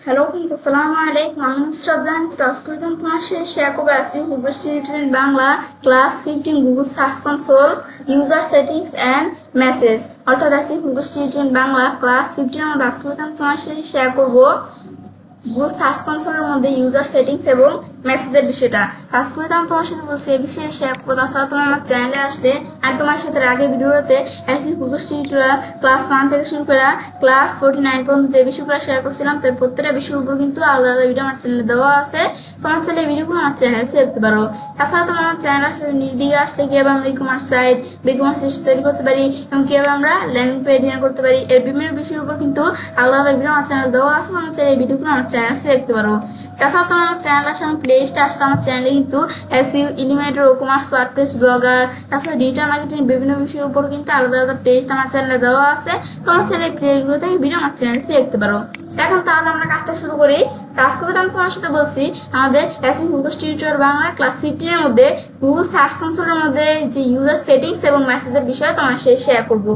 Hello friends, আসসালামু আলাইকুম। আমি নুসরাত জাহান তাস্কুরিতাম তোমার সাথে শেয়ার করবো আজকে university Bangla class 15 Google search console user settings and message. অর্থাৎ আজকে ইউনিভার্সিটি বাংলা ক্লাস 15 এর মধ্যে আজকে তোমার সাথে শেয়ার করবো গুগল সার্চ কনসোলের মধ্যে ইউজার সেটিংস এবং মেসেজের বিষয়টা। আজকে আমি তোমার সাথে বলছি এই বিষয়ে শেয়ার করবো। তাছাড়া তোমার আমার চ্যানেলে আসলে আমি তোমার সাথে আগে ভিডিওতে গুগল টিউটোরিয়াল ক্লাস 1 থেকে শুরু করে ক্লাস 49 পর্যন্ত যে বিষয়গুলো শেয়ার করছিলাম তার প্রত্যেকটা বিষয়ের উপর কিন্তু আলাদা আলাদা ভিডিও আমার চ্যানেলে দেওয়া আছে। তোমার চ্যানেলে এই ভিডিওগুলো আমার চ্যানেলে দেখতে পারো। তাছাড়া তোমার আমার চ্যানেল আসলে নিজ দিকে আসলে কিভাবে আমরা ই কমার্স সাইট বিকমার্স তৈরি করতে পারি এবং কিভাবে আমরা ল্যান্ডিং পেজ ডিজাইন করতে পারি এর বিভিন্ন বিষয়ের উপর কিন্তু আলাদা আলাদা ভিডিও আমার চ্যানেল দেওয়া আছে। আমার চ্যানেল এই ভিডিওগুলো আমার চ্যানেলে দেখতে পারো। তাছাড়া তোমার আমার চ্যানেল আসলে আমার প্লে লিস্টে আসছে। আমার চ্যানেলে কিন্তু SEO, Elementor, commerce, WordPress, blogger, তাছাড়া ডিজিটাল মার্কেটিং বিভিন্ন বিষয়ের উপর কিন্তু আলাদা আলাদা প্লে লিস্ট আমার চ্যানেলে দেওয়া আছে। তোমার চ্যানেলের প্লে লিস্টগুলো থেকে ভিডিও আমার চ্যানেলে দেখতে পারো। এখন তাহলে আমরা কাজটা শুরু করি। আজকে আমি তোমার সাথে বলছি আমাদের গুগল টিউটোরিয়াল বাংলা ক্লাস 15 এর মধ্যে গুগল সার্চ কনসোলের মধ্যে যে ইউজার সেটিংস এবং মেসেজের বিষয়ে তোমার সাথে শেয়ার করব।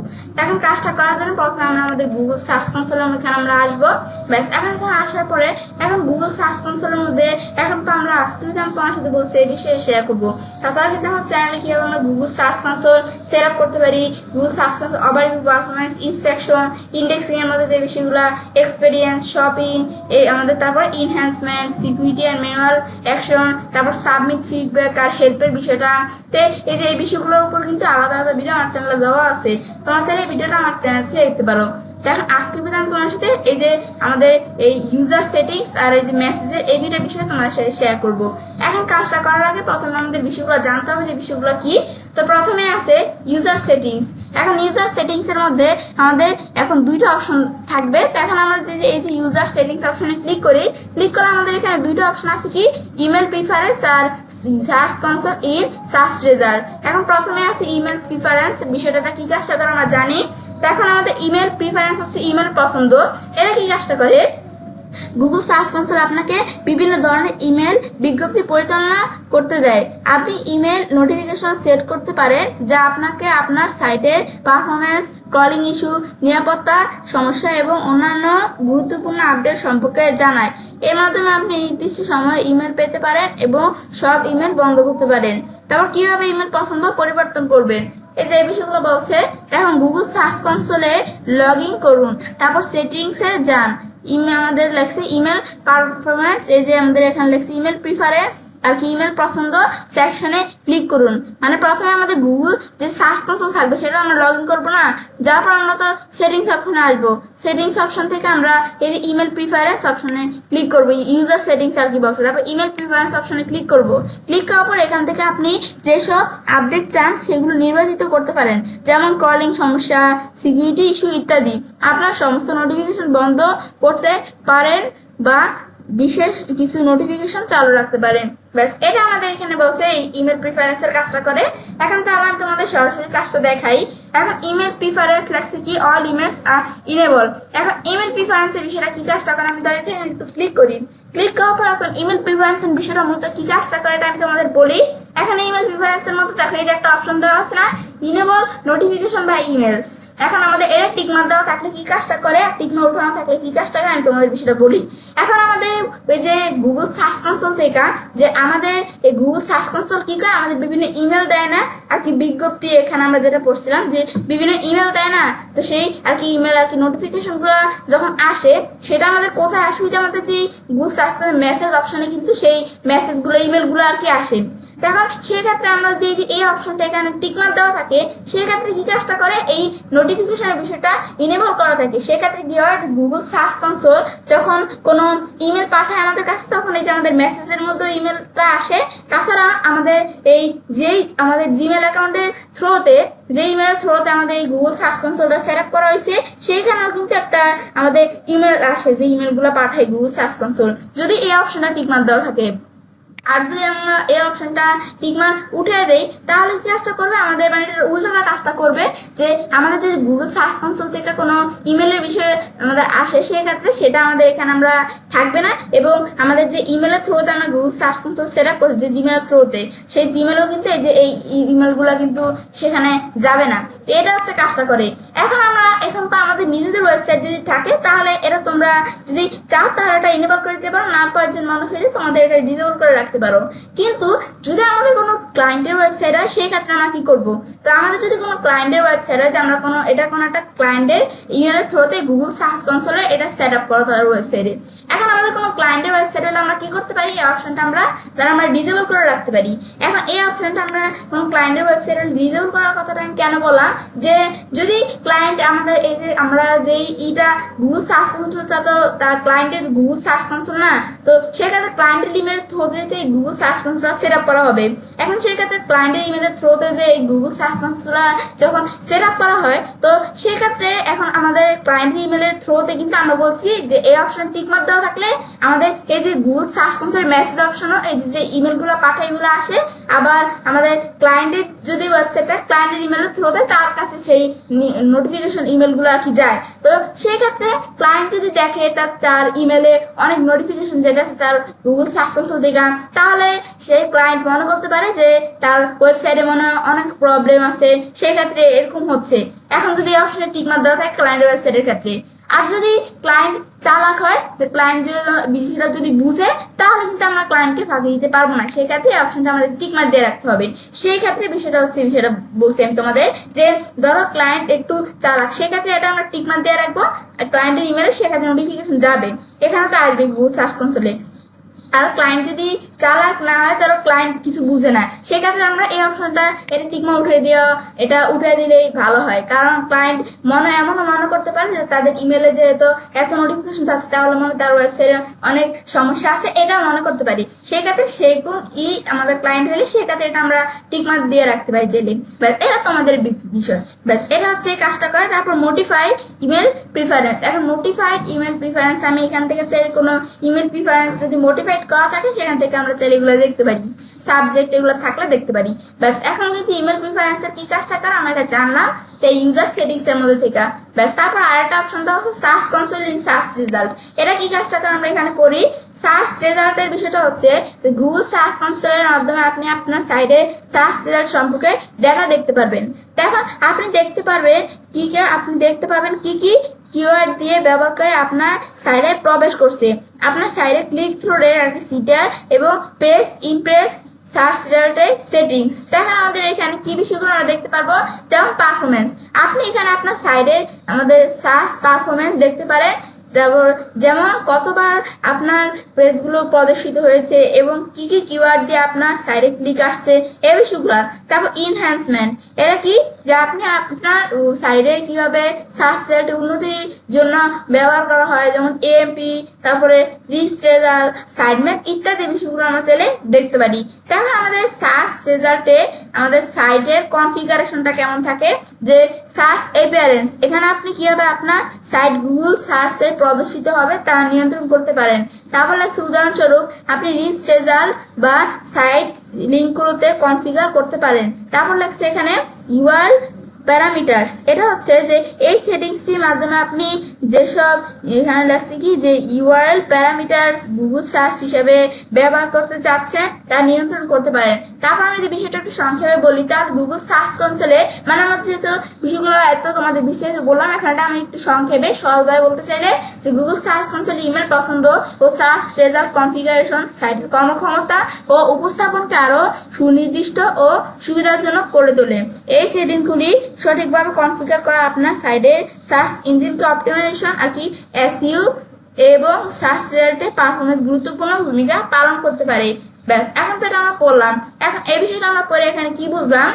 এখন কাজটা করার জন্য প্রথমে আমরা আমাদের গুগল সার্চ কনসোলের এখানে আমরা আসবো। ব্যাস, এখন এখানে আসার পরে এখন গুগল সার্চ কনসোলের মধ্যে এখন তো আমরা আজকে আমি তোমার সাথে বলছি এই বিষয়ে শেয়ার করবো। তাছাড়া কিন্তু আমার চ্যানেলে কিভাবে আমরা Google search console set up করতে পারি, Google search console overview, performance, inspection, indexing এর মধ্যে যে বিষয়গুলো, এক্সপেরিয়েন্স, শপিং, এই আমাদের তারপর ইনহ্যান্সমেন্ট, সিকিউরিটি আর ম্যানুয়াল অ্যাকশন, তারপর সাবমিট, ফিডব্যাক আর হেল্পের বিষয়টা, তে এই যে এই বিষয়গুলোর উপর কিন্তু আলাদা আলাদা ভিডিও আমার চ্যানেলে দেওয়া আছে। তোমার চাইলে এই ভিডিওটা আমার চ্যানেল থেকে দেখতে পারো। দেখো আজকে আমি তোমার সাথে এই যে আমাদের এই ইউজার সেটিংস আর এই যে মেসেজের এই দুইটা বিষয় তোমার সাথে শেয়ার করব। এখন কাজটা করার আগে প্রথমে আমাদের বিষয়গুলো জানতে হবে যে বিষয়গুলো কি। তো প্রথমে আছে ইউজার সেটিংস। এখন ইউজার সেটিংস এর মধ্যে আমাদের এখন দুইটা অপশন থাকবে। তো এখন আমরা এই যে ইউজার সেটিংস অপশনে ক্লিক করি, ক্লিক করে আমাদের এখানে দুইটা অপশন আছে কি ইমেল প্রিফারেন্স আর search console in search result. এখন প্রথমে আছে ইমেল প্রিফারেন্স বিষয়টা কি কাজটা করে আমরা জানি। এখন আমাদের ইমেল প্রিফারেন্স হচ্ছে ইমেল পছন্দ। এরা কি কাজটা করে, গুগল সার্চ কনসোল আপনাকে বিভিন্ন ধরনের ইমেল বিজ্ঞপ্তি পরিচালনা করতে দেয়। আপনি ইমেল নোটিফিকেশন সেট করতে পারেন যা আপনাকে আপনার সাইটের পারফরমেন্স, কলিং ইস্যু, নিরাপত্তা সমস্যা এবং অন্যান্য গুরুত্বপূর্ণ আপডেট সম্পর্কে জানায়। এর মাধ্যমে আপনি নির্দিষ্ট সময়ে ইমেল পেতে পারেন এবং সব ইমেল বন্ধ করতে পারেন। তারপর কিভাবে ইমেল পছন্দ পরিবর্তন করবেন এই যে বিষয়গুলো বলছে। এখন গুগল সার্চ কনসোলে লগ ইন করুন, তারপর সেটিংসে যান, ইমেল আমাদের লেখছে ইমেল পারফরমেন্স, এই যে আমাদের এখানে লেখছে ইমেল প্রিফারেন্স আর কি ইমেল পছন্দ সেকশনে ক্লিক করুন। মানে প্রথমে আমাদের গুগল যে সার্চ কনসোল থাকবে সেটা আমরা লগ ইন করবো না, যার পর আমরা তো সেটিংস অপশনে আসবো। সেটিংস অপশন থেকে আমরা এই যে ইমেল প্রিফারেন্স অপশনে ক্লিক করবো, ইউজার সেটিংস আর কি বলছে। তারপর ইমেল প্রিফারেন্স অপশনে ক্লিক করবো। ক্লিক করার পর এখান থেকে আপনি যেসব আপডেট চান সেগুলো নির্বাচিত করতে পারেন, যেমন কলিং সমস্যা, সিকিউরিটি ইস্যু ইত্যাদি। আপনার সমস্ত নোটিফিকেশন বন্ধ করতে পারেন বা বিশেষ কিছু নোটিফিকেশন চালু রাখতে পারেন। ব্যাস, এটা আমাদের এখানে বলছে এই ইমেল প্রিফারেন্সের কাজটা করে। এখন তাহলে আমি তোমাদের সরাসরি কাজটা দেখাই। এখন ইমেল প্রিফারেন্স লাগছে কি অল ইমেলস আর ইনেবল। এখন ইমেল প্রিফারেন্সের বিষয়টা কি কাজটা করে আমি তাদের এখানে একটু ক্লিক করি। ক্লিক করার পর এখন ইমেল প্রিফারেন্সের বিষয়টা মূলত কি কাজটা করে এটা আমি তোমাদের বলি। এখানে ইমেল প্রিফারেন্সের মধ্যে দেখো এই যে একটা অপশন দেওয়া আছে না, ইনেবল নোটিফিকেশন বাই ইমেলস। এখন আমাদের এর টিকমার্ক দেওয়া থাকলে কি কাজটা করে, টিকমার্ক উঠানো থাকলে কি কাজটা করে আমি তোমাদের বিষয়টা বলি। এখন আমাদের ওই যে গুগল সার্চ কনসোল থেকে যে আমাদের এই গুগল সার্চ কনসোল কি করে, আমাদের বিভিন্ন ইমেল দেয় না আর কি বিজ্ঞপ্তি, এখানে আমরা যেটা পড়ছিলাম যে বিভিন্ন ইমেল দেয় না, তো সেই আর কি ইমেল আর কি নোটিফিকেশন গুলো যখন আসে সেটা আমাদের কোথায় আসে, যে আমাদের যে গুগল সার্চ মেসেজ অপশনে কিন্তু সেই মেসেজগুলো ইমেলগুলো আর কি আসে। দেখো সেক্ষেত্রে আমরা যদি যে এই অপশনটা এখানে টিকমার্ক দেওয়া থাকে সেক্ষেত্রে কি কাজটা করে, এই নোটিফিকেশনের বিষয়টা ইনেবল করা থাকে। সেক্ষেত্রে কি হয় যে গুগল সার্চ কনসোল যখন কোনো ইমেল পাঠায় আমাদের কাছে তখন এই যে আমাদের মেসেজের মধ্যে ইমেলটা আসে। তাছাড়া আমাদের এই যেই আমাদের জিমেল অ্যাকাউন্টের থ্রুতে যে ইমেলের থ্রুতে আমাদের এই গুগল সার্চ কনসোলটা সেট আপ করা হয়েছে সেইখানেও কিন্তু একটা আমাদের ইমেল আসে, যে ইমেলগুলো পাঠায় গুগল সার্চ কনসোল যদি এই অপশনটা টিকমার্ক দেওয়া থাকে। আর যদি আমরা এই অপশনটা টিকমার্ক উঠে দেই তাহলে কি কাজটা করবে, আমাদের মানে উল্টোটা কাজটা করবে যে আমাদের যদি গুগল সার্চ কনসোল থেকে কোনো ইমেলের বিষয়ে আমাদের আসে সেক্ষেত্রে সেটা আমাদের এখানে আমরা থাকবে না, এবং আমাদের যে ইমেলের থ্রুতে আমরা Google search console set up করছি যে জিমেলের থ্রুতে, সেই জিমেলও কিন্তু এই যে এই ইমেলগুলো কিন্তু সেখানে যাবে না। এটা হচ্ছে কাজটা করে। এখন তো আমাদের নিজেদের ওয়েবসাইট যদি থাকে তাহলে এটা তোমরা যদি চাও তাহলে এটা ইনেবল করে দিতে পারো, না প্রয়োজন মনে হলে তোমাদের এটা ডিসেবল করে রাখতে পারো। কিন্তু যদি আমাদের কোনো ক্লায়েন্টের ওয়েবসাইট হয় সেই ক্ষেত্রে আমরা কি করব? তো আমাদের যদি কোনো ক্লায়েন্টের ওয়েবসাইট হয় যে আমরা কোনো একটা ক্লায়েন্টের ইমেলের থ্রুতে গুগল সার্চ কনসোলে এটা সেট আপ করা তাদের ওয়েবসাইটে। এখন আমাদের কোনো ক্লায়েন্টের ওয়েবসাইট হলে আমরা কি করতে পারি? এই অপশনটা আমরা ডিসেবল করে রাখতে পারি। এখন এই অপশনটা আমরা কোনো ক্লায়েন্টের ওয়েবসাইটে ডিসেবল করার কথাটা আমি কেন বললাম, যে যদি ক্লায়েন্ট আমাদের এই যে আমরা যেই গুগল সার্চ কনসোলটা তো তার ক্লায়েন্টের গুগল সার্চ কনসোল না, তো সেক্ষেত্রে ক্লায়েন্টের ইমেল থ্রুতে Google search console set up করা হবে। এখন সেক্ষেত্রে ক্লায়েন্টের ইমেলের থ্রুতে যে এই গুগল সার্চ কনসোল যখন সেট আপ করা হয়, তো সেক্ষেত্রে এখন আমাদের ক্লায়েন্টের ইমেলের থ্রুতে কিন্তু আমরা বলছি যে এই অপশন টিক মার্ক দেওয়া থাকলে আমাদের এই যে গুগল সার্চ কনসোলের মেসেজ অপশনও এই যে ইমেলগুলো পাঠায় এগুলো আসে, আবার আমাদের ক্লায়েন্টের যদি ওয়েবসাইটে ক্লায়েন্টের ইমেলের থ্রুতে তার কাছে সেই নোটিফিকেশন ইমেলগুলো আর কি যায়। তো সেই ক্ষেত্রে ক্লায়েন্ট যদি দেখে তার ইমেলে অনেক নোটিফিকেশন যেতেছে তার গুগল সার্চ কনসোল থেকে, তাহলে সেই ক্লায়েন্ট মনে করতে পারে যে তার ওয়েবসাইটে মনে অনেক প্রবলেম আছে, সেই ক্ষেত্রে এরকম হচ্ছে। এখন যদি এই অপশনে টিক মার্ক দেওয়া থাকে ক্লায়েন্টের ওয়েবসাইটের ক্ষেত্রে, আর যদি ক্লায়েন্ট চালাক হয়, যে ক্লায়েন্ট বিষয়টা যদি বুঝে, তাহলে কিন্তু আমরা ক্লায়েন্টকে ফাঁকি দিতে পারবো না। সেই ক্ষেত্রে এই অপশনটা আমাদের টিক মার্ক দিয়ে রাখতে হবে। সেই ক্ষেত্রে বিষয়টা বলছি আমি তোমাদের, যে ধরো ক্লায়েন্ট একটু চালাক, সেক্ষেত্রে এটা আমরা টিক মার্ক দিয়ে রাখবো, আর ক্লায়েন্টের ইমেলে সেক্ষেত্রে নোটিফিকেশন যাবে, এখানে তো আসবে গুগল সার্চ কনসোলে। আর ক্লায়েন্ট যদি চালাক না হয়, তাহলে ক্লায়েন্ট কিছু বুঝে না, সেক্ষেত্রে আমরা এই অপশনটা এটা টিকমা উঠিয়ে দিলেই ভালো হয়। কারণ ক্লায়েন্ট এমনও মনে করতে পারে যে তাদের ইমেলে যেহেতু এত নোটিফিকেশন আছে, তাহলে তার ওয়েবসাইটে অনেক সমস্যা আছে, এটা মনে করতে পারি। সেক্ষেত্রে সেরকম আমাদের ক্লায়েন্ট হলে সেক্ষেত্রে এটা আমরা টিকমার্ক দিয়ে রাখতে পারি যে ব্যাস, এটা তোমাদের বিষয়। ব্যাস, এটা হচ্ছে কাজটা করে। তারপর মোটিফাইড ইমেল প্রিফারেন্স। এখন মোটিফাইড ইমেল প্রিফারেন্স, আমি এখান থেকে চাই কোনো ইমেল প্রিফারেন্স যদি মোটিফাইড করা থাকে সেখান থেকে আমরা চাইলে এগুলো দেখতে পারি, সাবজেক্ট এগুলো থাকলে দেখতে পারি। ব্যাস, এখন কিন্তু ইমেল প্রিফারেন্সের কি কাজটা করে আমরা এটা জানলাম, তাই ইউজার সেটিংস এর মধ্যে থেকে। ব্যাস, তারপর আরেকটা অপশন দেওয়া হচ্ছে search console in search result. এটা কি কাজটা করে আমরা এখানে পড়ি। সার্চ রেজাল্টের বিষয়টা হচ্ছে যে গুগল সার্চ কনসোলের মাধ্যমে আপনি আপনার সাইডে সার্চ রেজাল্ট সম্পর্কে ডেটা দেখতে পারবেন। এখন আপনি দেখতে পারবেন কি কি কিওয়ার্ড দিয়ে ব্যবহার করে আপনার সাইটে প্রবেশ করছে, আপনার সাইটে ক্লিক থ্রু রেট আর কি সিটার এবং পেজ ইমপ্রেস সার্চ রেজাল্টের সেটিংস। দেখেন আমাদের এখানে কি বিষয়গুলো আমরা দেখতে পারবো, যেমন পারফরমেন্স। আপনি এখানে আপনার সাইটে আমাদের সার্চ পারফরমেন্স দেখতে পারেন, তারপর যেমন কতবার আপনার পেজগুলো প্রদর্শিত হয়েছে এবং কি কি কিওয়ার্ড দিয়ে আপনার সাইটে ক্লিক আসছে, এই বিষয়গুলো। তারপর ইনহ্যান্সমেন্ট, এটা কি, যে আপনি আপনার সাইটে কিভাবে সার্চ রেজাল্ট উন্নতির জন্য ব্যবহার করা হয়, যেমন এএমপি, তারপরে রিচ রেজাল্ট, সাইড ম্যাপ ইত্যাদি বিষয়গুলো আমরা চাইলে দেখতে পারি। তারপর আমাদের সার্চ রেজাল্টে আমাদের সাইটের কনফিগারেশনটা কেমন থাকে, যে সার্চ অ্যাপিয়ারেন্স, এখানে আপনি কিভাবে আপনার সাইট গুগল সার্চে প্রদর্শিত হবে তা নিয়ন্ত্রণ করতে পারেন। তারপর লাগছে উদাহরণস্বরূপ আপনি রিচ রেজাল্ট বা সাইট লিঙ্কগুলোতে কনফিগার করতে পারেন। তারপর লাগছে এখানে ইউআরএল প্যারামিটার্স, এটা হচ্ছে যে এই সেটিংসটির মাধ্যমে আপনি যেসব এখানে লাগছে কি যে ইউআরএল প্যারামিটার্স গুগল সার্চ হিসেবে ব্যবহার করতে চাচ্ছেন তা নিয়ন্ত্রণ করতে পারেন। তারপর আমি যে বিষয়টা একটু সংক্ষেপে বলি, তাহলে গুগল সার্চ কনসোলে আমার যেহেতু বিষয়গুলো এত তোমাদের বিশেষ বললাম, এখানটা আমি একটু সংক্ষেপে সহজভাবে বলতে চাইলে যে গুগল সার্চ কনসোলে ইমেল পছন্দ ও সার্চ রেজাল্ট কনফিগারেশন সাইটের কর্মক্ষমতা ও উপস্থাপনকে আরো সুনির্দিষ্ট ও সুবিধাজনক করে তোলে। এই সেটিংগুলি সঠিকভাবে কনফিগার করা আপনার সাইটের সার্চ ইঞ্জিনকে অপটিমাইজেশন আর কি এসইও এবং সার্চ রেজাল্টে পারফরমেন্স গুরুত্বপূর্ণ ভূমিকা পালন করতে পারে। ব্যাস, এখন তো এটা আমরা পড়লাম। এখন এই বিষয়টা আমরা পরে এখানে কি বুঝলাম,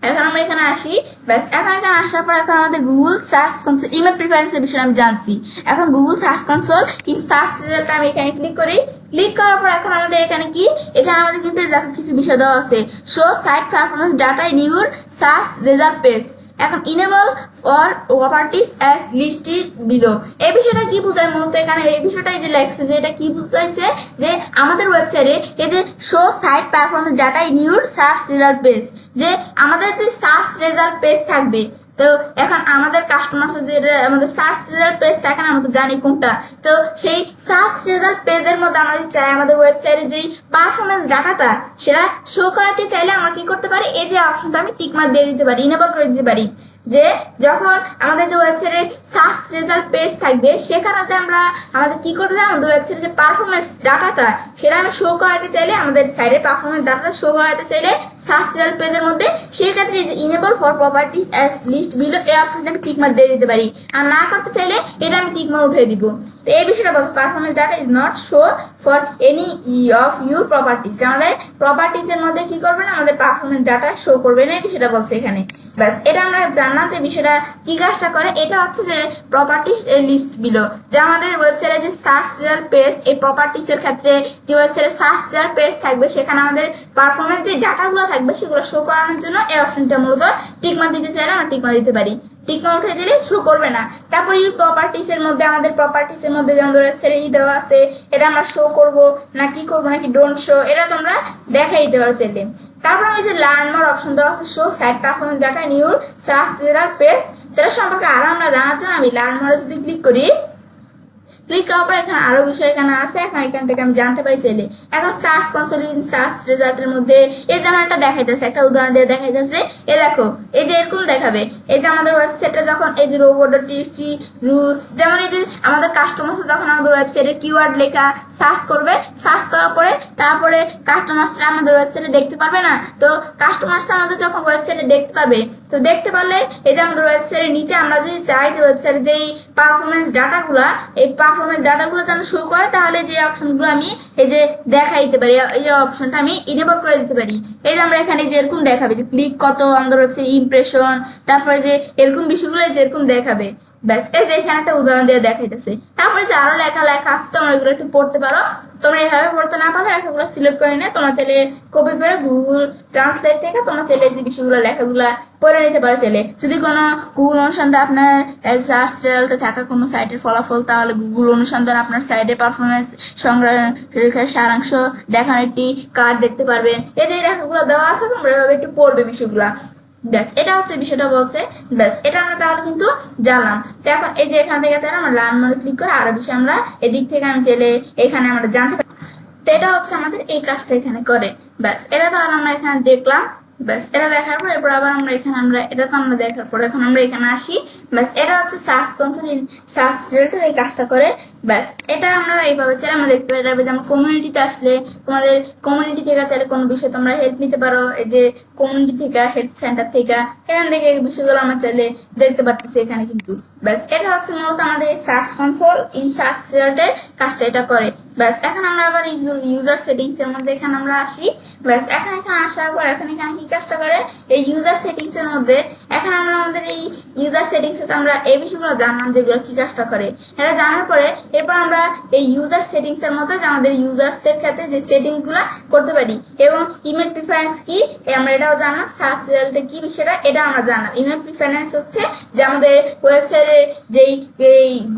এখন আমরা এখানে আসি। ব্যাস, এখানে আসার পর এখন আমাদের গুগল সার্চ কনসোল ইমেল প্রিফারেন্সের বিষয়ে আমি জানছি। এখন Google search console in search result আমি এখানে ক্লিক করি। ক্লিক করার পর এখন আমাদের এখানে কি, এখানে আমাদের কিন্তু কিছু বিষয় দেওয়া আছে, show site performance data in your search result page. এখন enable for properties as listed below, এই বিষয়টা কি বোঝায় মূলত, এখানে এই বিষয়টাই যে লেখছে যে এটা কি বুঝাইছে, যে আমাদের ওয়েবসাইটে এই যে show site performance data in your search result page, যে আমাদের যে সার্চ রেজাল্ট পেজ থাকবে, তো এখন আমাদের কাস্টমার যে আমাদের সার্চ রেজাল্ট পেজ থাকে না, আমরা তো জানি কোনটা, তো সেই সার্চ রেজাল্ট পেজের মধ্যে আমরা যদি চাই আমাদের ওয়েবসাইটে যেই পারফরমেন্স ডাটাটা সেটা শো করাতে চাইলে আমরা কি করতে পারি, এই যে অপশনটা আমি টিক মার্ক দিয়ে দিতে পারি, ইনেবল করে দিতে পারি। যে যখন আমাদের যে ওয়েবসাইটে সার্চ রেজাল্ট পেজ থাকবে সেখানে আমরা আমাদের কি করতে হবে, আমাদের ওয়েবসাইটে যে পারফরমেন্স ডাটাটা সেটা আমি শো করাতে চাইলে, আমাদের সাইটের পারফরমেন্স ডাটাটা শো করাতে চাইলে সার্চ রেজাল্ট পেজের মধ্যে সেক্ষেত্রে যে enable for properties as list below এই অপশনটা আমি টিক মার্ক দিয়ে দিতে পারি। আর না করতে চাইলে এটা আমি টিক মার্ক উঠিয়ে দিব। তো এই বিষয়টা বলতে performance data is not show for any of your properties, আমাদের প্রপার্টিজের মধ্যে কি করবে না, আমাদের পারফরমেন্স ডাটা শো করবে না, এই বিষয়টা বলছে এখানে। ব্যাস এটা আমরা জানলাম যে বিষয়টা কি কাজটা করে। এটা হচ্ছে যে প্রপার্টিজ লিস্ট বিলো, যে আমাদের ওয়েবসাইটে যে সার্চ রেজাল্ট পেজ, এই প্রপার্টিজের ক্ষেত্রে যে ওয়েবসাইটে সার্চ রেজাল্ট পেজ থাকবে সেখানে আমাদের পারফরমেন্স যে ডাটাগুলো থাকবে সেগুলো শো করানোর জন্য এই অপশনটা মূলত টিকমার্ক দিতে চাইলে আমরা টিকমার্ক দিতে পারি। টিকমার্ক উঠে দিলে শো করবে না। তারপর এই প্রপার্টিসের মধ্যে আমাদের প্রপার্টিসের মধ্যে যে আমাদের ওয়েবসাইটে দেওয়া আছে এটা আমরা শো করব না কি করবো নাকি ডোন্ট শো, এটা তোমরা দেখাই দিতে পারো চাইলে। তারপর আমি যে লার্ন মোর অপশন দেওয়া আছে show site performance data in your search result page, এটা সম্পর্কে আরো আমরা জানার জন্য আমি লার্ন মোরে যদি ক্লিক করি, ক্লিক করার পর এখানে আরো বিষয় এখানে আছে, এখান থেকে আমি জানতে পারি চাইলে। এখন সার্চ কনসোল ইন সার্চ রেজাল্টের মধ্যে এই জানাটা দেখাইতেছে, একটা উদাহরণ দিয়ে দেখাইতেছে। এ দেখো এই যে এরকম দেখাবে, এই যে আমাদের ওয়েবসাইটে যখন এই যে robo.txt রুলস, যেমন এই যে আমাদের কাস্টমার যখন আমাদের ওয়েবসাইটে কিওয়ার্ড লেখা সার্চ করবে, সার্চ করার পরে তারপরে কাস্টমার্সরা আমাদের ওয়েবসাইটে দেখতে পারবে না। তো কাস্টমার্সরা আমাদের যখন ওয়েবসাইটে দেখতে পারবে, তো দেখতে পারলে এই যে আমাদের ওয়েবসাইটের নিচে আমরা যদি চাই যে ওয়েবসাইটে যেই পারফরমেন্স ডাটাগুলা, এই পারফরমেন্স ডাটাগুলো যেন শো করে, তাহলে যে অপশনগুলো আমি এই যে দেখাই দিতে পারি, এই যে অপশনটা আমি ইনেবল করে দিতে পারি। এই যে আমরা এখানে যে এরকম দেখাবে যে ক্লিক কত, আমাদের ওয়েবসাইট ইমপ্রেশন, তারপরে যে এরকম বিষয়গুলো যেরকম দেখাবে। ব্যাস এই যে এখানে একটা উদাহরণ দিয়ে দেখাইতেছে। তারপরে যে আরো লেখা আছে তোমরা এগুলো একটু পড়তে পারো। তোমরা এইভাবে পড়তে না পারলে লেখাগুলো সিলেক্ট করে নিয়ে তোমরা চাইলে কপি করে গুগল ট্রান্সলেট থেকে তোমরা চাইলে যে বিষয়গুলো লেখাগুলো পড়ে নিতে পারো চাইলে। যদি কোনো গুগল অনুসন্ধান আপনার সার্চ রেজাল্টে থাকা কোনো সাইটের ফলাফল, তাহলে গুগল অনুসন্ধান আপনার সাইটে পারফরমেন্স সংগ্রহ সারাংশ দেখানোর একটি কার্ড দেখতে পারবে। এই যে লেখাগুলো দেওয়া আছে তোমরা এভাবে একটু পড়বে বিষয়গুলা। ব্যাস এটা হচ্ছে বিষয়টা বলছে। ব্যাস এটা আমরা তাহলে কিন্তু জানলাম। তো এখন এই যে এখান থেকে আমরা লার্ন মোরে ক্লিক করে আরো বিষয় আমরা এদিক থেকে আমি চাইলে এখানে আমরা জানতে পারি। তো এটা হচ্ছে আমাদের এই কাজটা এখানে করে। ব্যাস এটা তাহলে আমরা এখানে দেখলাম। ব্যাস এটা দেখার পর এরপর আবার আমরা এখানে এটা তো আমরা দেখার পর এখন আমরা এখানে আসি। ব্যাস এটা হচ্ছে সার্চ কনসোল সার্চ রিলেটেড এই কাজটা করে। ব্যাস এটা আমরা এইভাবে চাইলে আমরা দেখতে পাই। তারপরে যেমন কমিউনিটিতে আসলে তোমাদের কমিউনিটি থেকে চাইলে কোনো বিষয় তোমরা হেল্প নিতে পারো, এই যে কমিউনিটি থেকে হেল্প সেন্টার থেকে এখান থেকে এই বিষয়গুলো আমরা চাইলে দেখতে পারতেছি এখানে কিন্তু। ব্যাস এটা হচ্ছে মূলত আমাদের এই search console in search related কাজটা এটা করে। ব্যাস এখন আমরা আবার ইউজার সেটিংস এর মধ্যে এখানে আমরা আসি। ব্যাস এখানে আসার পর এখানে কি কাজটা করে, এই ইউজার সেটিংস এর মধ্যে এখন আমরা আমাদের এই ইউজার সেটিংস এ আমরা এই বিষয়গুলো জানলাম যেগুলো কি কাজটা করে। এটা জানার পরে এরপর আমরা এই ইউজার সেটিংস এর মধ্যে যে আমাদের ইউজার্সদের ক্ষেত্রে যে সেটিংস গুলা করতে পারি এবং ইমেল প্রিফারেন্স কি আমরা এটাও জানলাম। সার্চ রেজাল্টে কি বিষয়টা এটা আমরা জানলাম। ইমেল প্রিফারেন্স হচ্ছে যে আমাদের ওয়েবসাইটের যেই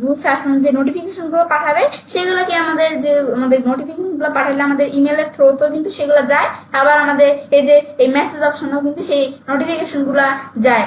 গুগল সার্চ যে নোটিফিকেশন গুলো পাঠাবে সেগুলোকে আমাদের যে আমাদের নোটিফিকেশন গুলো পাঠালে আমাদের ইমেলের থ্রুতেও কিন্তু সেগুলো যায়। আবার আমাদের এই যে এই মেসেজ অপশনও কিন্তু সেই নোটিফিকেশন গুলা যায়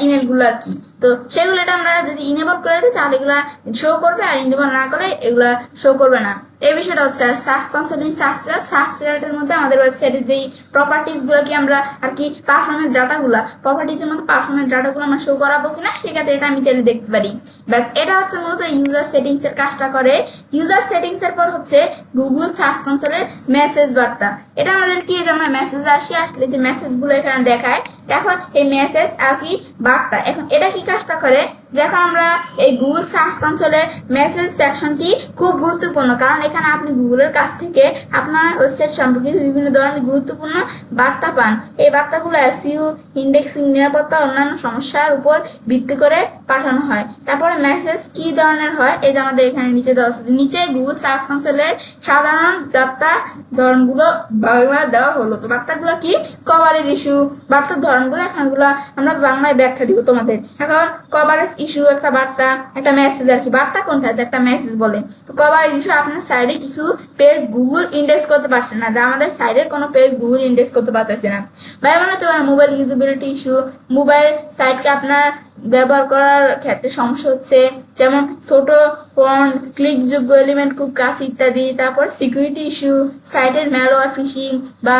ইমেল গুলো আর কি। তো সেগুলো এটা আমরা যদি ইনেবল করে দিই তাহলে এগুলা শো করবে, আর ইনেবল না করলে এগুলা শো করবে না। এই বিষয়টা হচ্ছে। আর সার্চ কনসোল ইন সার্চ রেজাল্টের মধ্যে আমাদের ওয়েবসাইটের যেই প্রপার্টিজ গুলো কি আমরা আর কি পারফরমেন্স ডাটাগুলা প্রপার্টিজের মধ্যে পারফরমেন্স ডাটাগুলো আমরা শো করাবো কিনা সেক্ষেত্রে এটা আমি চাইলে দেখতে পারি। ব্যাস এটা হচ্ছে মূলত ইউজার সেটিংস এর কাজটা করে। ইউজার সেটিংস এর পর হচ্ছে গুগল সার্চ কনসোলের মেসেজ বার্তা। এটা আমাদের কি যে আমরা মেসেজ আসলে যে মেসেজ গুলো এখানে দেখায়, এখন এই মেসেজ আর কি বার্তা, এখন এটা কি কাজটা করে, যখন আমরা এই গুগল সার্চ কনসোলের মেসেজ সেকশনটি খুব গুরুত্বপূর্ণ, কারণ এখানে আপনি গুগলের কাছ থেকে আপনার ওয়েবসাইট সম্পর্কিত বিভিন্ন ধরনের গুরুত্বপূর্ণ বার্তা পান। এই বার্তাগুলো এসইও, ইন্ডেক্সিং, নিরাপত্তা অন্যান্য সমস্যার উপর ভিত্তি করে পাঠানো হয়। তারপরে মেসেজ কি ধরনের হয়, এই যে আমাদের এখানে নিচে দেওয়া আছে, নিচে গুগল সার্চ কনসোলের সাধারণ বার্তা ধরনগুলো বাংলা দেওয়া হলো। তো বার্তাগুলো কি, কভারেজ ইস্যু, বার্তার ধরনগুলো এখানগুলো আমরা বাংলায় ব্যাখ্যা দিব তোমাদের। এখন কভারেজ ইস্যু একটা বার্তা, একটা মেসেজ আর কি। বার্তা কোনটা, যে একটা মেসেজ বলে। তো কভারেজ ইস্যু আপনার সাইডে কিছু পেজ গুগল ইন্ডেক্স করতে পারছে না, যা আমাদের সাইডের কোনো পেজ গুগল ইন্ডেক্স করতে পারতেছে না। ভাই মানে তোমার মোবাইল ইউজেবিলিটি ইস্যু, মোবাইল সাইটকে আপনার ব্যবহার করার ক্ষেত্রে সমস্যা হচ্ছে, যেমন ছোট ফন্ট, ক্লিকযোগ্য এলিমেন্ট খুব কাছে ইত্যাদি। তারপর সিকিউরিটি ইস্যু, সাইটের ম্যালওয়্যার, ফিশিং বা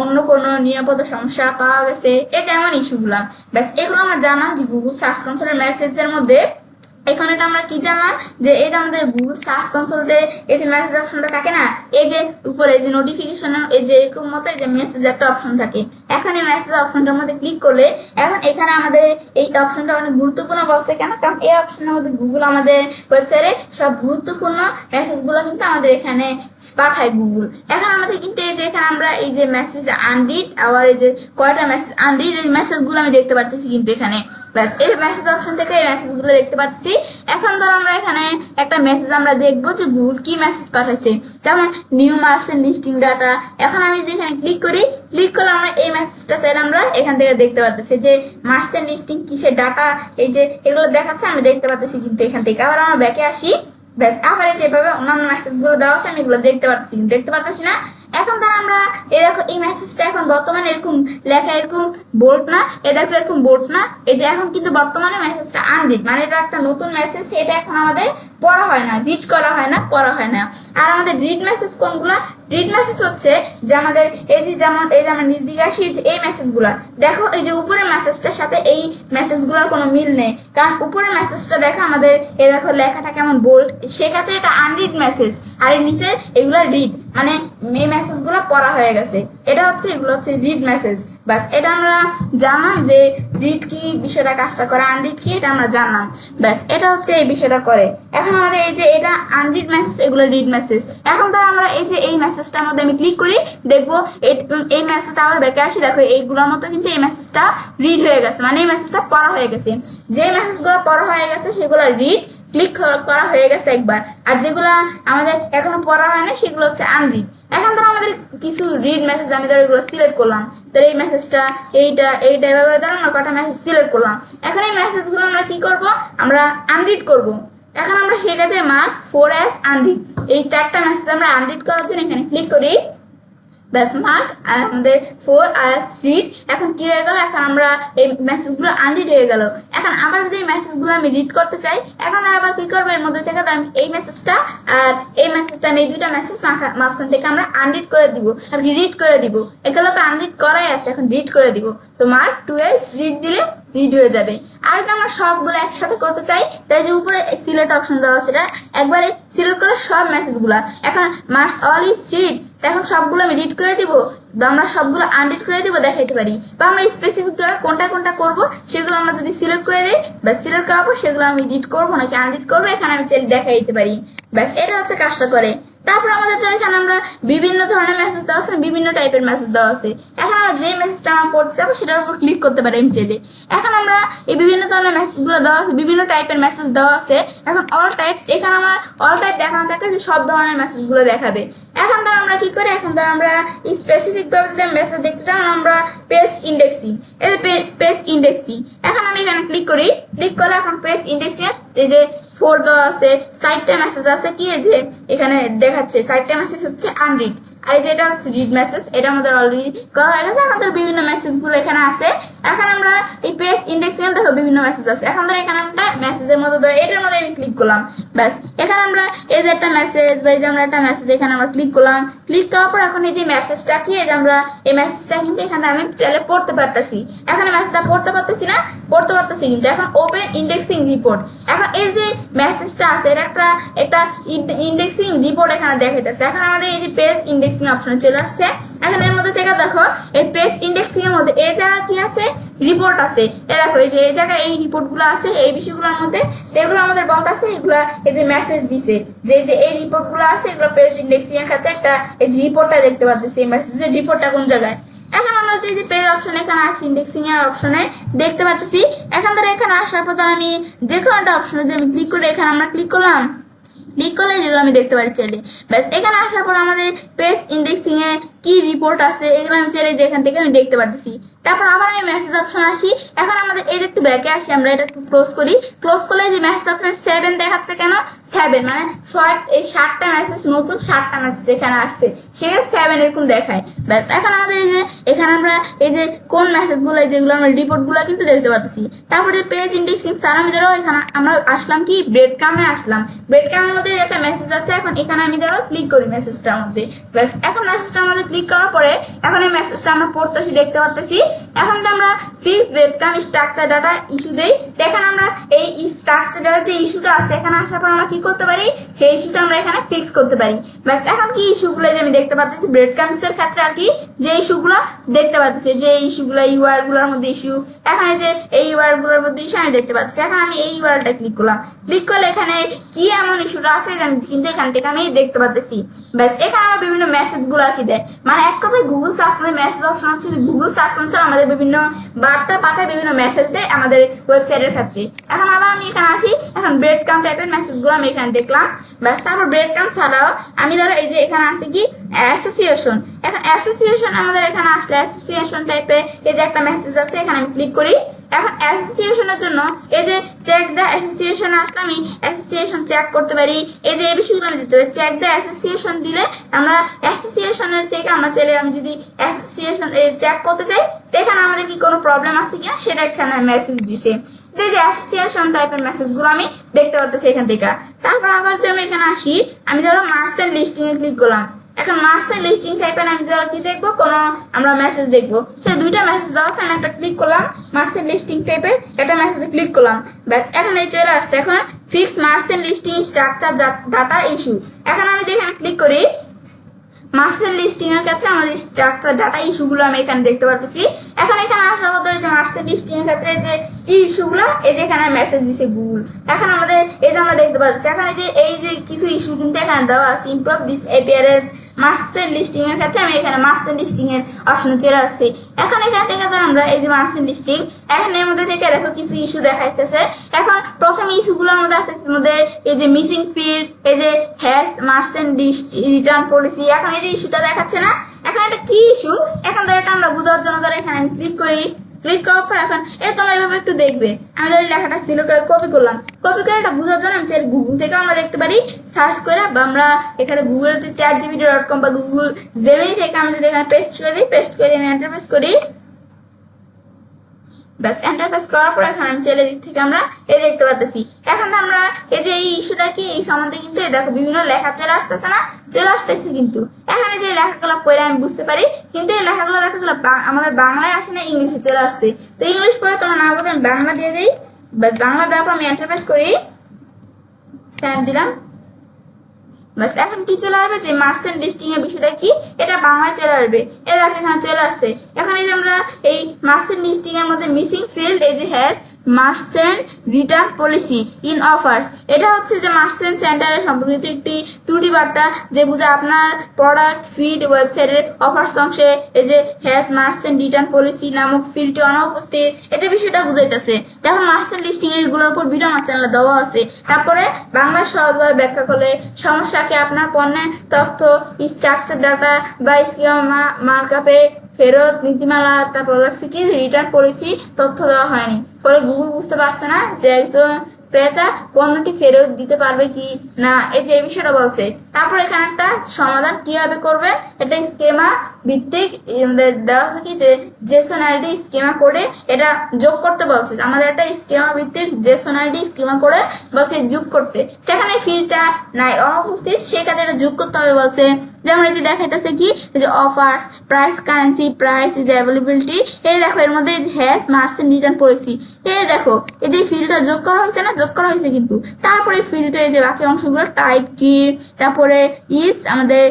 অন্য কোনো নিরাপত্তা সমস্যা পাওয়া গেছে, এই যেমন ইস্যুগুলা। ব্যাস এগুলো আমরা জানলাম যে গুগল সার্চ কনসোলের মেসেজের মধ্যে। এখন এটা আমরা কি জানলাম যে এই যে আমাদের গুগল সার্চ কনসোলতে এই যে মেসেজ অপশনটা থাকে না, এই যে উপরে এই যে নোটিফিকেশন, এই যে এরকম মতো এই যে মেসেজ একটা অপশন থাকে, এখন এই মেসেজ অপশনটার মধ্যে ক্লিক করলে এখন এখানে আমাদের এই অপশনটা অনেক গুরুত্বপূর্ণ বলছে। কেন? কারণ এই অপশনের মধ্যে গুগল আমাদের ওয়েবসাইটে সব গুরুত্বপূর্ণ মেসেজগুলো কিন্তু আমাদের এখানে পাঠায় গুগল। এখন আমাদের কিন্তু এই যে এখানে আমরা এই যে মেসেজ আনরিড, আবার এই যে কয়টা মেসেজ আনরিড, এই মেসেজগুলো আমি দেখতে পারতেছি কিন্তু এখানে। ব্যাস এই মেসেজ অপশন থেকে এই মেসেজগুলো দেখতে পাচ্ছি। এখন ধরো আমরা এখানে একটা মেসেজ আমরা দেখবো যে গুগল কি মেসেজ পাঠাইছে, যেমন নিউ মার্চেন্ট লিস্টিং ডাটা। এখন আমি যদি এখানে ক্লিক করলে আমরা এই মেসেজটা চাইলে আমরা এখান থেকে দেখতে পাচ্ছি যে মার্চেন্ট লিস্টিং কিসের ডাটা, এই যে এগুলো দেখাচ্ছে আমি দেখতে পাচ্ছি কিন্তু এখান থেকে। আবার আমরা ব্যাকে আসি, ব্যাস আবার যেভাবে অন্যান্য মেসেজগুলো দেওয়া আছে আমি এগুলো দেখতে পাচ্ছি কিন্তু দেখতে পারতেছি না। এখন ধর আমরা এই দেখো এই মেসেজটা এখন বর্তমানে এরকম লেখা, এরকম বোল্ড না, এ দেখো এরকম বোল্ড না, এই যে এখন কিন্তু বর্তমানে মেসেজটা আনরিড, মানে এটা একটা নতুন মেসেজ, এটা এখন আমাদের পড়া হয় না, রিড করা হয় না, পড়া হয় না। আর আমাদের রিড মেসেজ কোনগুলা? রিড মেসেজ হচ্ছে যে আমাদের এই যে যেমন এই যে আমরা নিচ দিকে আসি, এই মেসেজগুলা দেখো, এই যে উপরের মেসেজটার সাথে এই মেসেজগুলোর কোনো মিল নেই, কারণ উপরের মেসেজটা দেখো আমাদের এই দেখো লেখাটা কেমন বোল্ড, সেক্ষেত্রে এটা আনরিড মেসেজ। আর এর নিচে এগুলো রিড, মানে এই মেসেজগুলো পড়া হয়ে গেছে, এটা হচ্ছে এগুলো হচ্ছে রিড মেসেজ। বাস এটা আমরা জানলাম যে রিড কি বিষয়টা কাজটা করে, আনরিড কি এটা আমরা জানলাম। ব্যাস এটা হচ্ছে এই বিষয়টা করে। এখন আমাদের এই যে এটা আনরিড মেসেজ, এগুলো রিড মেসেজ। এখন ধর আমরা এই যে এই মেসেজটার মধ্যে আমি ক্লিক করি, দেখবো এই মেসেজটা আবার ব্যাকে আসি, দেখো এইগুলোর মতো কিন্তু এই মেসেজটা রিড হয়ে গেছে, মানে এই মেসেজটা পড়া হয়ে গেছে। যে মেসেজগুলো পড়া হয়ে গেছে সেগুলো রিড, ক্লিক করা হয়ে গেছে একবার, আর যেগুলো আমাদের এখনো পড়া হয় না সেগুলো হচ্ছে আনরিড। এখন ধরো আমাদের কিছু রিড মেসেজ আমি ধরো এগুলো সিলেক্ট করলাম, ধর এই মেসেজটা এইটা এভাবে ধরো আমরা কটা মেসেজ সিলেক্ট করলাম। এখন এই মেসেজগুলো আমরা কি করব? আমরা আনরিড করব। এখন আমরা সেক্ষেত্রে মার্ক 4 অ্যাজ আনরিড, এই 4টা মেসেজ আমরা আনরিড করার জন্য এখানে ক্লিক করি, ব্যাস মার্ক আমাদের 4 অ্যাজ রিড। এখন কি হয়ে গেল? এখন আমরা এই মেসেজগুলো আনরিড হয়ে গেল। এখন আবার যদি এই মেসেজগুলো আমি রিড করতে চাই, এখন আবার কি করবো? এর মধ্যে থেকে আমি এই মেসেজটা আর এই মেসেজটা, আমি এই দুইটা মেসেজ মাঝখান থেকে আমরা আনরিড করে দিব আর রিড করে দিব। এগুলো তো আনরিড করাই আছে, এখন রিড করে দিব। তো মার্ক 2 অ্যাজ রিড দিলে রিড হয়ে যাবে। আর যদি আমরা সবগুলো একসাথে করতে চাই, তাই যে উপরে সিলেক্ট অপশন দেওয়া আছে, এটা একবারে সিলেক্ট করে সব মেসেজগুলো, এখন মার্কস অল ইজ রিড, এখন সবগুলো আমি রিড করে দিব বা আমরা সবগুলো আনরিড করে দিব দেখাইতে পারি, বা আমরা স্পেসিফিক ভাবে কোনটা কোনটা করবো সেগুলো আমরা যদি সিলেক্ট করে দিই, বা সিলেক্ট করার পর সেগুলো আমি রিড করবো নাকি আনরিড করবো এখানে আমি চাইলে দেখাই দিতে পারি। ব্যাস এটা হচ্ছে কাজটা করে। তারপর আমাদের তো এখানে আমরা বিভিন্ন ধরনের মেসেজ দেওয়া আছে, বিভিন্ন টাইপের মেসেজ দেওয়া আছে। এখন আমরা যে মেসেজটা আমরা পড়তে যাবো সেটার উপর ক্লিক করতে পারি আমি চাইলে। এখন আমরা এই বিভিন্ন ধরনের মেসেজগুলো দেওয়া আছে, বিভিন্ন টাইপের মেসেজ দেওয়া আছে। এখন অল টাইপস, এখানে আমার অল টাইপ দেখানো থাকলে যে সব ধরনের মেসেজগুলো দেখাবে। এখন ধর আমরা কি করি? এখন ধর আমরা স্পেসিফিক ভাবে যদি মেসেজ দেখতে চাই, আমরা পেজ ইন্ডেক্সিং, এই যে পেজ ইন্ডেক্সিং, এখন আমি এখানে ক্লিক করি, ক্লিক করলে এখন পেজ ইন্ডেক্সিং এই যে 4 দেওয়া আছে, 4টা মেসেজ আছে কি যে এখানে দেখাচ্ছে, 4টা মেসেজ হচ্ছে আনরিড, আর এই যে এটা হচ্ছে রিড মেসেজ, এটা আমাদের অলরেডি করা হয়ে গেছে। আমাদের বিভিন্ন মেসেজগুলো এখানে আছে। এখন আমরা এই পেজ ইন্ডেক্সিং দেখো বিভিন্ন মেসেজ আছে। এখন ধর এখানে আমরা মেসেজের মধ্যে ধরে এটার মধ্যে আমি ক্লিক করলাম, ব্যাস এখানে আমরা এই যে একটা মেসেজ বা এই যে আমরা একটা মেসেজ এখানে আমরা ক্লিক করলাম। ক্লিক করার পর এখন এই যে মেসেজটা কি, এই যে আমরা এই মেসেজটা কিন্তু এখানে আমি চাইলে পড়তে পারতেছি। এখন মেসেজটা পড়তে পারতেছি না, পড়তে পারতেছি কিন্তু। এখন ওপেন ইন্ডেক্সিং রিপোর্ট, এখন এই যে মেসেজটা আছে এর একটা ইন্ডেক্সিং রিপোর্ট এখানে দেখাইতেছে। এখন আমাদের এই যে পেজ ইন্ডেক্সিং অপশনে চলে আসছে। এখন এর মধ্যে থেকে দেখো এই পেজ ইন্ডেক্সিং এর মধ্যে এই জায়গায় কি আছে? রিপোর্ট আছে। এ দেখো এই যে এই জায়গায় এই রিপোর্টগুলো আছে, এই বিষয়গুলোর মধ্যে এগুলো আমাদের বলতেছে, এগুলো এই যে মেসেজ দিছে যে এই রিপোর্টগুলো আছে, এগুলো পেজ ইন্ডেক্সিং এর ক্ষেত্রে একটা এই যে রিপোর্টটা দেখতে পাচ্ছি, এই মেসেজের রিপোর্টটা কোন জায়গায়। এখন আমরা এই যে পেজ অপশন এখানে আসি, ইন্ডেক্সিং এর অপশনে দেখতে পাচ্ছি। এখন ধরে এখানে আসার পর আমি যে কোনো একটা অপশনে যদি আমি ক্লিক করে এখানে আমরা ক্লিক করলাম, ক্লিক করলে যেগুলো আমি দেখতে পারি চাইলে। ব্যাস এখানে আসার পর আমাদের পেজ ইন্ডেক্সিং এ কি রিপোর্ট আছে এগুলো আমি চাইলে এখান থেকে আমি দেখতে পারতেছি। তারপর আবার আমি মেসেজ অপশন আসি। এখন আমাদের এই যে একটু ব্যাকে আসি, আমরা এটা একটু ক্লোজ করি। ক্লোজ করলে যে মেসেজ অপশন 7 দেখাচ্ছে কেন, 7 মানে 7টা মেসেজ, নতুন 7টা মেসেজ এখানে আসছে, সেখানে 7 এরকম দেখায়। ব্যাস এখন আমাদের এই যে এখানে আমরা এই যে কোন মেসেজগুলো যেগুলো আমরা রিপোর্টগুলো কিন্তু দেখতে পাচ্ছি। তারপর যে পেজ ইন্ডেক্সিং স্যার আমি ধরো এখানে আমরা আসলাম কি ব্রেড কামে আসলাম। ব্রেড কামের মধ্যে একটা মেসেজ আছে, এখন এখানে আমি ধরো ক্লিক করি মেসেজটার মধ্যে। ব্যাস এখন মেসেজটার মধ্যে ক্লিক করার পরে এখন এই মেসেজটা আমরা পড়তেছি, দেখতে পারতেছি। এখন তো আমরা ফিক্স ব্রেড কাম স্ট্রাকচার ডাটা ইস্যু দেই। দেখেন আমরা এই স্ট্রাকচার ডাটার যে ইস্যুটা আছে এখানে আসার পর আমরা কি করতে পারি, সেই ইস্যুটা আমরা এখানে ফিক্স করতে পারি। ব্যাস এখন কি ইস্যুগুলো যে আমি দেখতে পাচ্ছি ব্রেড কামসের ক্ষেত্রে আর কি যে ইস্যুগুলো দেখতে পাচ্ছি, যে ইস্যুগুলো ইউআরএল গুলোর মধ্যে ইস্যু, এখানে যে এই ইউআরএল গুলোর মধ্যে ইস্যু আমি দেখতে পাচ্ছি। এখন আমি এই ইউআরএলটা ক্লিক করলাম, ক্লিক করলে এখানে কি এমন ইস্যুটা আছে আমি কিন্তু এখান থেকে আমি দেখতে পাচ্ছি। ব্যাস এখানে আমার বিভিন্ন মেসেজ গুলো আর কি দেয়, মানে এক কথায় গুগল সার্চ করলে মেসেজ অপশন হচ্ছে গুগল সার্চ করলে আমাদের বিভিন্ন বার্তা পাঠায়, বিভিন্ন মেসেজ দেয় আমাদের ওয়েবসাইটের ক্ষেত্রে। এখন আবার আমি এখানে আসি, এখন ব্রেড কাম টাইপের মেসেজ গুলো আমি এখানে দেখলাম। ব্যাস তারপর ব্রেড কাম ছাড়াও আমি ধরো এই যে এখানে আছে কি অ্যাসোসিয়েশন। এখন অ্যাসোসিয়েশন আমাদের এখানে আসলে অ্যাসোসিয়েশন টাইপের এই যে একটা মেসেজ আছে, এখানে আমি ক্লিক করি। এখন অ্যাসোসিয়েশনের জন্য এই যে চেক দ্য অ্যাসোসিয়েশন আসলে আমি অ্যাসোসিয়েশন চেক করতে পারি, এই যে এই বিষয়গুলো আমি দিতে পারি। চেক দ্য অ্যাসোসিয়েশন দিলে আমরা অ্যাসোসিয়েশনের থেকে আমরা চাইলে আমি যদি অ্যাসোসিয়েশন চেক করতে চাই এখানে আমাদের কি কোনো প্রবলেম আছে কিনা সেটা এখানে মেসেজ দিছে। এই যে অ্যাসোসিয়েশন টাইপের মেসেজগুলো আমি দেখতে পারতেছি এখান থেকে। তারপর আবার যদি আমি এখানে আসি, আমি ধরো মার্কস এন্ড লিস্টিং এ ক্লিক করলাম। এখন মার্কস এন্ড লিস্টিং টাইপের আমি ধরো কি দেখবো, কোনো আমরা মেসেজ দেখবো। তো দুইটা মেসেজ দেওয়া আছে, আমি একটা ক্লিক করলাম মার্কস এন্ড লিস্টিং টাইপের একটা মেসেজে ক্লিক করলাম। ব্যাস এখন এই চলে আসছে এখন fix merchant listing structure data issue. এখন আমি দেখে ক্লিক করি মার্কস এন্ড লিস্টিং এর ক্ষেত্রে আমাদের স্ট্রাকচার ডাটা ইস্যুগুলো আমি এখানে দেখতে পাচ্ছি। এখন এখানে আসার পর যে মার্কস এন্ড লিস্টিং এর ক্ষেত্রে যে কি ইস্যুগুলো এই যে এখানে মেসেজ দিছে গুগল। এখন আমাদের এই যে আমরা দেখতে পাচ্ছি এখানে যে এই যে কিছু ইস্যু কিন্তু এখানে দেওয়া আছে, improve this appearance merchant listing এর ক্ষেত্রে আমি এখানে মার্কস এন্ড লিস্টিং এর অপশনে চলে আসছে। এখন এখান থেকে আমরা এই যে মার্কস এন্ড লিস্টিং, এখন এর মধ্যে থেকে দেখো কিছু ইস্যু দেখাইতেছে। এখন প্রথম ইস্যুগুলোর মধ্যে আছে আমাদের এই যে মিসিং ফিল্ড, এই যে has merchant return policy. এখন এই যে ইস্যুটা দেখাচ্ছে না, এখন এটা কি ইস্যু এখন ধর এটা আমরা বোঝার জন্য ধর এখানে আমি ক্লিক করি। ক্লিক করার পর এখন তোমরা এইভাবে একটু দেখবে, আমি ধর লেখাটা সিলেক্ট করে কপি করলাম। কপি করে এটা বোঝার জন্য আমি চাই গুগল থেকে আমরা দেখতে পারি সার্চ করে, বা আমরা এখানে গুগল যে chatgpt.com বা গুগল জেমিনি থেকে আমি যদি এখানে পেস্ট করে দিই, পেস্ট করে আমি এন্টার প্রেস করি। ব্যাস এন্টার প্রেস করার পর এখন আমি চাইলে দিক থেকে আমরা এই দেখতে পাচ্ছি। এখন আমরা এই যে এই ইস্যুটা কি এই সম্বন্ধে কিন্তু দেখো বিভিন্ন লেখা চলে আসতেছে না, চলে আসতেছে কিন্তু এখানে যে লেখাগুলো পড়ে আমি বুঝতে পারি, কিন্তু এই লেখাগুলো লেখাগুলো আমাদের বাংলায় আসে না, ইংলিশে চলে আসছে। তো ইংলিশ পড়ে তোমরা না বলতে আমি বাংলা দিয়ে দিই। ব্যাস বাংলা দেওয়ার পর আমি এন্টার প্রেস করি, সেভ দিলাম। বাস এখন কি চলে আসবে যে মার্কস এন্ড লিস্টিং এর বিষয়টা কি এটা বাংলায় চলে আসবে। এই দেখো এখানে চলে আসছে। এখন এই যে আমরা এই মার্কস এন্ড লিস্টিং এর মধ্যে মিসিং ফিল্ড এই যে has merchant return policy in offers, এটা হচ্ছে যে মার্কস এন্ড সেন্টারের সম্পর্কিত একটি ত্রুটি বার্তা যে বুঝে আপনার প্রোডাক্ট ফিড ওয়েবসাইটের অফার্স অংশে এই যে has merchant return policy নামক ফিল্ডটি অনুপস্থিত, এই যে বিষয়টা বুঝাইতেছে। এখন মার্কস এন্ড লিস্টিং এগুলোর উপর ভিডিও আমার চ্যানেলে দেওয়া আছে। তারপরে বাংলা সহজভাবে ব্যাখ্যা করলে সমস্যাকে আপনার পণ্যের তথ্য স্ট্রাকচার ডাটা বা স্কিমা মার্কআপে ফেরত নীতিমালা, তারপর লাগছে কি রিটার্ন পলিসি তথ্য দেওয়া হয়নি, পরে গুগল বুঝতে পারছে না যে একজন ক্রেতা পণ্যটি ফেরত দিতে পারবে কি না, এই যে এই বিষয়টা বলছে। তারপর এখানে একটা সমাধান কিভাবে করবে, এটা স্কেমা ভিত্তিক দেওয়া আছে কি যে জেসন আইডি স্কেমা করে এটা যোগ করতে বলছে, আমাদের একটা স্কেমা ভিত্তিক জেসন আইডি স্কেমা করে বলছে যোগ করতে। সেখানে ফিল্ডটা নাই অনুপস্থিত, সেখানে এটা যোগ করতে হবে বলছে। যেমন এই যে দেখাইতেছে কি যে offers price currency price is availability, এই দেখো এর মধ্যে has merchant return policy, এই দেখো এই যে ফিল্ডটা যোগ করা হয়েছে না, যোগ করা হয়েছে কিন্তু। তারপরে ফিল্ডের যে বাকি অংশগুলো টাইপ কি, তারপরে ইজ আমাদের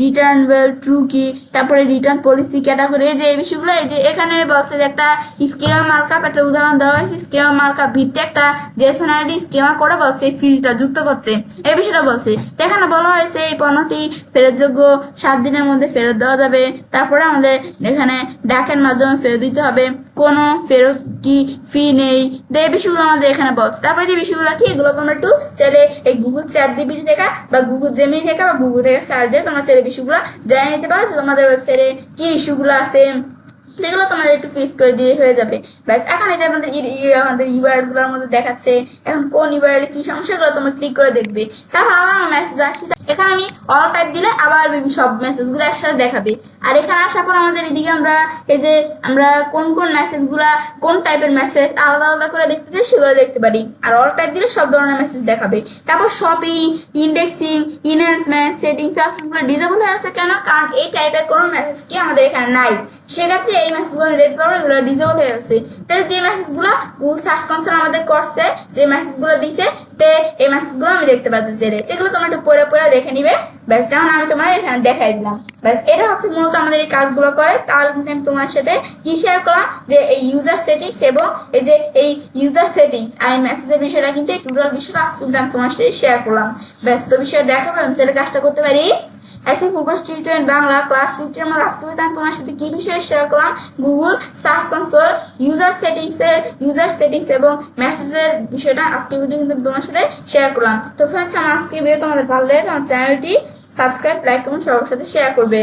রিটার্নেবল ট্রু কি, তারপরে রিটার্ন পলিসি ক্যাটাগরি, এই যে এই বিষয়গুলো এই যে এখানে বলছে যে একটা স্কেমা মার্কআপ একটা উদাহরণ দেওয়া হয়েছে, স্কেমা মার্কআপ ভিত্তিক একটা জেসন আইডি স্কেমা করে বলছে এই ফিল্ডটা যুক্ত করতে, এই বিষয়টা বলছে। এখানে বলা হয়েছে এই পণ্যটি ফেরতযোগ্য 7 দিনের মধ্যে ফেরত দেওয়া যাবে। তারপরে আমাদের এখানে ডাকের মাধ্যমে ফেরত দিতে হবে, কোনো ফেরত কি ফি নেই, এই বিষয়গুলো আমাদের এখানে বলছে। তারপরে যে বিষয়গুলো কি এগুলো তোমরা একটু চাইলে এই গুগল চ্যাট জিপিটি থেকে বা গুগল জেমিনি থেকে বা গুগল থেকে সার্চ দিয়ে তোমরা চাইলে বিষয়গুলো জেনে নিতে পারো যে তোমাদের ওয়েবসাইটে কি ইস্যুগুলো আছে, যেগুলো তোমাদের একটু ফিক্স করে দিয়ে হয়ে যাবে। ব্যাস এখন এই যে আমাদের ইউআরএল গুলোর মধ্যে দেখাচ্ছে এখন কোন ইউআরএল কি সমস্যাগুলো তোমরা ক্লিক করে দেখবে। তারপর আবার আমার মেসেজ আসছে, এখানে আমি অল টাইপ দিলে আবার সব মেসেজগুলো একসাথে দেখাবে। আর এখানে আসার পর আমাদের এদিকে আমরা এই যে আমরা কোন কোন মেসেজগুলা কোন টাইপের মেসেজ আলাদা আলাদা করে দেখতে চাই সেগুলো দেখতে পারি। আর অল টাইপ দিলে সব ধরনের মেসেজ দেখাবে। তারপর শপিং, ইন্ডেক্সিং, ইনহ্যান্সমেন্ট, সেটিংস অপশনগুলো ডিসেবল হয়ে আছে কেন? কারণ এই টাইপের কোনো মেসেজ কি আমাদের এখানে নাই, সেক্ষেত্রে এই মেসেজগুলো দেখতে পারবো এগুলো ডিসেবল হয়ে আছে। তাহলে যে মেসেজগুলো গুগল সার্চ কনসোল আমাদের করছে, যে মেসেজগুলো দিছে, তে এই মেসেজগুলো আমি দেখতে পাচ্ছি। এগুলো তোমরা একটু পরে পরে দেখে নিবে। ব্যাস যেমন আমি তোমাদের এখানে দেখাই দিলাম। ব্যাস এটা হচ্ছে মূলত আমাদের এই কাজগুলো করে। তাহলে কিন্তু আমি তোমার সাথে কি শেয়ার করলাম যে এই ইউজার সেটিংস এবং এই যে এই ইউজার সেটিংস আর এই মেসেজের বিষয়টা কিন্তু এই টোটাল বিষয়টা আজকে কিন্তু আমি তোমার সাথে শেয়ার করলাম। ব্যাস তো বিষয় দেখাবো আমি চাইলে কাজটা করতে পারি। এসএ ফুলবাস টিউটোরিয়াল বাংলা ক্লাস 50 এর মধ্যে আজকে আমি তোমার সাথে কি বিষয়ে শেয়ার করলাম, Google search console user settings এবং মেসেজের বিষয়টা আজকে ভিডিও কিন্তু তোমার সাথে শেয়ার করলাম। তো ফ্রেন্ডস আমার আজকে ভিডিও তোমাদের ভালো লাগে আমার চ্যানেলটি সাবস্ক্রাইব, লাইক এবং সবার সাথে শেয়ার করবে।